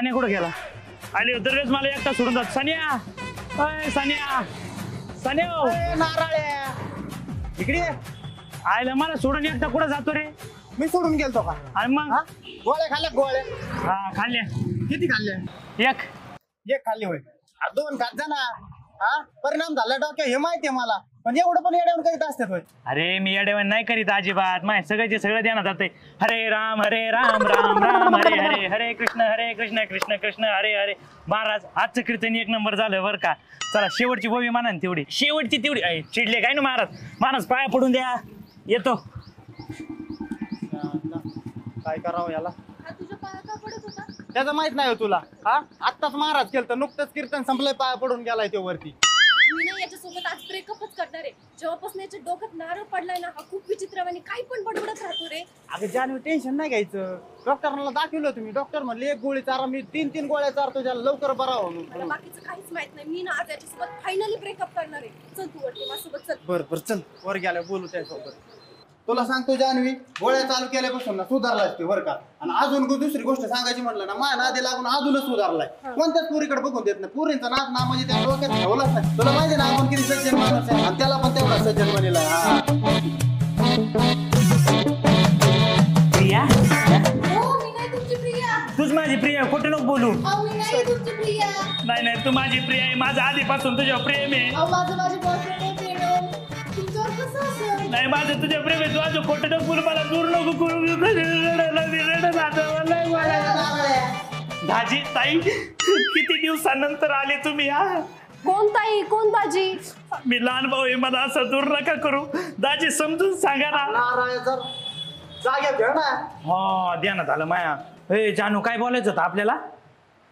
सानिया कुठं गेला? आली दरवेळेस मला एकटा सोडून जात. सानिया, अय सानिया, सानिया नारळ्या इकडे आयला मला सोडून एकटा कुठं जातो रे? मी सोडून गेलतो का? आणि मग गोळ्या खाल्ल्या गोळ्या? हा खाल्ल्या. किती खाल्ल्या? एक खाल्ली होय. दोन खात जा ना. हा परिणाम झाला डोक्या हे माहितीये मला, पण एवढं पण येड्यावर करीत असतात होय? अरे मी येड्यावर नाही करीत अजिबात. माय सगळ्याचे सगळं ध्यानात जाते. हरे राम राम राम हरे हरे, हरे कृष्ण कृष्ण कृष्ण हरे हरे. महाराज आजचं कीर्तन एक नंबर झालं बरं का. चला शेवटची बोबी म्हणा ना तेवढी, शेवटची तेवढी. चिडले काय ना महाराज? महाराज पाया पडून द्या, येतो. काय करावं याला? त्याचं माहित नाही हो तुला? हा आत्ताच महाराज केलं तर नुकतंच कीर्तन संपलंय, पाया पडून गेलाय तो वरती. मी ना याच्यासोबत आज ब्रेकअपच करणार आहे. जेव्हापासून याच्या डोक्यात नारळ पडलाय ना, हा खूप विचित्रवाणी काही पण बडबडत राहतो रे. अगं जानवी टेन्शन नाही घ्यायचं. डॉक्टरला दाखवलं तुम्ही, डॉक्टर म्हणले एक गोळी चारा. मी 3 गोळ्या चारतो त्याला लवकर बरा हो. मला बाकीचं काहीच माहित नाही. मी ना आज याच्यासोबत फायनली ब्रेकअप करणार आहे. चल तू वरती माझ्यासोबत चल. बरं चल वर गेल्या बोलू त्यासोबत. तुला सांगतो जानवी, गोळ्या चालू केल्यापासून ना सुधारलाय ते बरं का. आणि अजून दुसरी गोष्ट सांगायची म्हणलं ना, माझ्या नादी लागून अजूनच सुधारलाय. कोणत्याच पुरीकडे बघून देत नाही. पुरींचा नाद ना म्हणजे त्या डोक्यात ठेवलाच नाही. तुला माहिती ना आपण किती सज्जन माणूस आहे, आणि त्याला पण तेवढा सज्जन बनेला. प्रिया, हो मी नाही तुमची प्रिया. तूच माझी प्रिया, खोटं नको बोलू. मी नाही तुमची प्रिया. नाही तू माझी प्रिया आहे. माझं आधीपासून तुझ्या प्रेम आहे. माझं बॉयफ्रेंड आहे प्रेम. तुमच्यावर कसं असेल? नाही माझं तुझ्या प्रेम आहे. तू आज खोटं नको बोलू. मला दूर नको करू. दाजी ताई, किती दिवसानंतर आले तुम्ही? हा कोण ताई, कोण दाजी? मी लहान भाऊ आहे, मला असं दूर नका करू. दाजी समजून सांगा ना. जाग्यात घ्या ना. हा ध्यानात आलं माया. हे जानू काय बोलायचं होतं आपल्याला?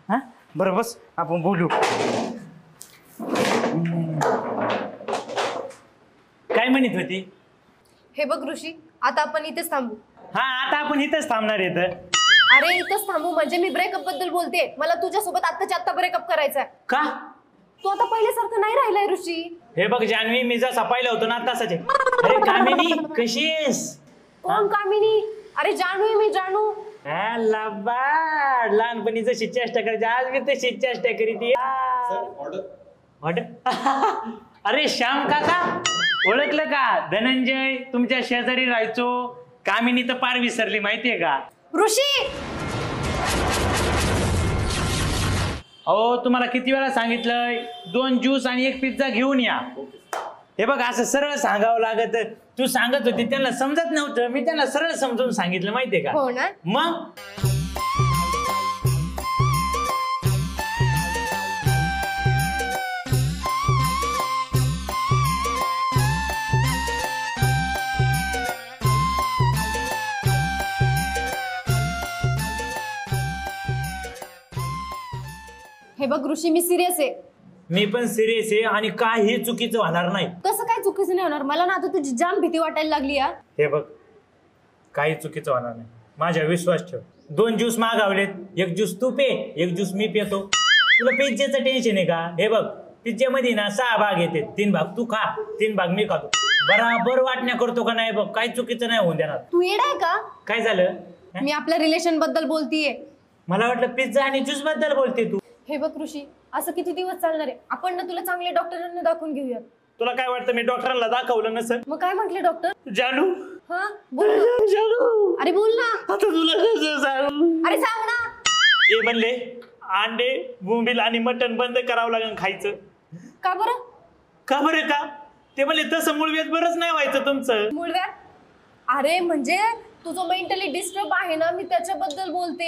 हा बरं बस आपण बोलू. काय म्हणत होती? हे बघ ऋषी, आता आपण इथेच थांबू. हा आता आपण इथंच थांबणार आहे. अरे इथंच थांबू म्हणजे मी ब्रेकअप बद्दल बोलते. मला तुझ्यासोबत आत्ताच्या आत्ता ब्रेकअप करायचा. का? तू आता पहिल्यासारखं नाही राहिलाय ऋषी. हे बघ जानवी, मी जसा पाहिलं होतो ना तसाच आहे. अरे कामिनी कशी आहेस? कोण कामिनी? अरे जानू आहे मी, जानू. लहानपणी जशी चेष्टा करायची आज मी तशी चेष्टा करीत. अरे श्याम काका ओळखलं का? धनंजय तुमच्या शेजारी राहायचो. कामिनी तर पार विसरली माहितीये का? ऋषी अहो तुम्हाला किती वेळा सांगितलंय 2 ज्यूस आणि 1 पिझ्झा घेऊन या. हे बघ असं सरळ सांगावं लागत. तू सांगत होती त्यांना समजत नव्हतं, मी त्यांना सरळ समजून सांगितलं माहितीये का? हो ना. मग हे बघ ऋषी, मी सिरियस आहे. मी पण सिरियस आहे आणि काही चुकीचं होणार नाही. कसं काय चुकीचं नाही होणार? मला ना आता तुझी जाम भीती वाटायला लागली यार. हे बघ काही चुकीचं होणार नाही, माझ्या विश्वास ठेव. 2 ज्यूस मागवलेत, 1 ज्यूस तू पे, 1 ज्यूस मी पितो. तुला पिझ्झ्याचं टेन्शन आहे का? हे बघ पिझ्झ्यामध्ये ना 6 भाग येते. 3 भाग तू खा, 3 भाग मी खातो. बराबर वाटण्या करतो का नाही? बघ काही चुकीचं नाही होऊन देणार. तू येडाय का? काय झालं? मी आपल्या रिलेशन बद्दल बोलतीये. मला वाटलं पिझ्झा आणि ज्यूस बद्दल बोलते तू. हे बघ ऋषी, असं किती दिवस चालणार आहे? आपण ना तुला चांगल्या डॉक्टरांना दाखवून घेऊया. तुला काय वाटतं मी डॉक्टरांना दाखवलं नसेल? मग काय म्हटले डॉक्टर? जानू, हा बोल ना. जानू अरे बोल ना. आता तुला कसं सांगू? अरे सांग ना. ते म्हणले अंडे, बोंबील आणि मटण बंद करावं लागेल खायचं. का बरं? का बरं का? ते म्हणले तसं मूळव्याध बरंच नाही व्हायचं तुमचं. मूळव्याध? अरे म्हणजे तू जो मेंटली डिस्टर्ब आहे ना, मी त्याच्याबद्दल बोलते.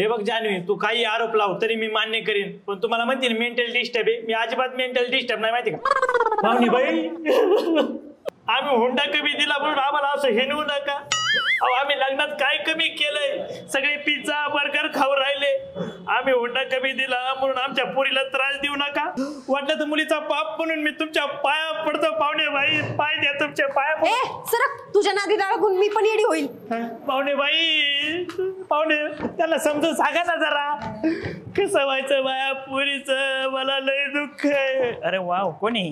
हे बघ जानवी, तू काही आरोप लाव तरी मी मान्य करीन, पण तुम्हाला माहिती ना मेंटल डिस्टर्ब आहे. मी अजिबात मेंटल डिस्टर्ब नाही माहिती का? पाहुणे बाई आम्ही हुंडा कमी दिला म्हणून आम्हाला असं हिनवू नका. अहो आम्ही लग्नात काय कमी केलंय? सगळे पिझ्झा बर्गर खाऊ राहिले. आम्ही हुंडा कमी दिला म्हणून आमच्या पोरीला त्रास देऊ नका. वाटलं तर मुलीचा पाप म्हणून मी तुमच्या पाया पडतो. पाहुणे बाई पाय द्या तुमच्या पाया. ए सरक, तुझ्या नादी लागून मी पण येडी होईल. पाहुणे बाई, पाहुणे त्याला समजून सांगा ना जरा. कसं व्हायचं बाया पोरीचं? मला लय दुःख आहे. अरे वाव कोणी?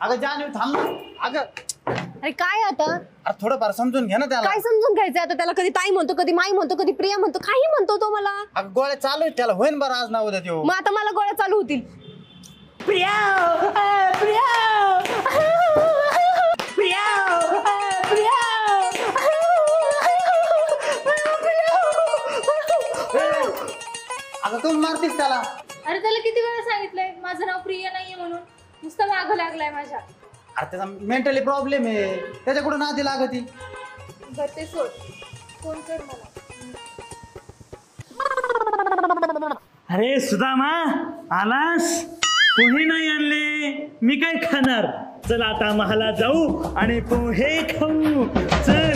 अगं जानवी थांब ना. अगं अरे काय आता अरे थोडंफार समजून घे ना त्याला. काय समजून घ्यायचं आता त्याला? कधी ताई म्हणतो, कधी माई म्हणतो, कधी प्रिया म्हणतो, काही म्हणतो तो मला. अगं गोळ्या चालू आहेत त्याला, होईन बरं आज ना उद्या त्यो. मग आता मला गोळ्या चालू होतील. प्रिया प्रिया प्रिया प्रिया अगं तू मारतीस त्याला. अरे त्याला किती वेळा सांगितलंय माझं नाव प्रिया नाहीये म्हणून, नुसतं मागं लागलाय माझ्या. अरे त्याचा मेंटली प्रॉब्लेम आहे, त्याच्याकडून नादी लागती. बरं ते सोड, फोन कर मला. अरे सुदामा आलास? पोहे नाही आणले, मी काय खाणार? चल आता महाला जाऊ आणि पोहे खाऊ. चल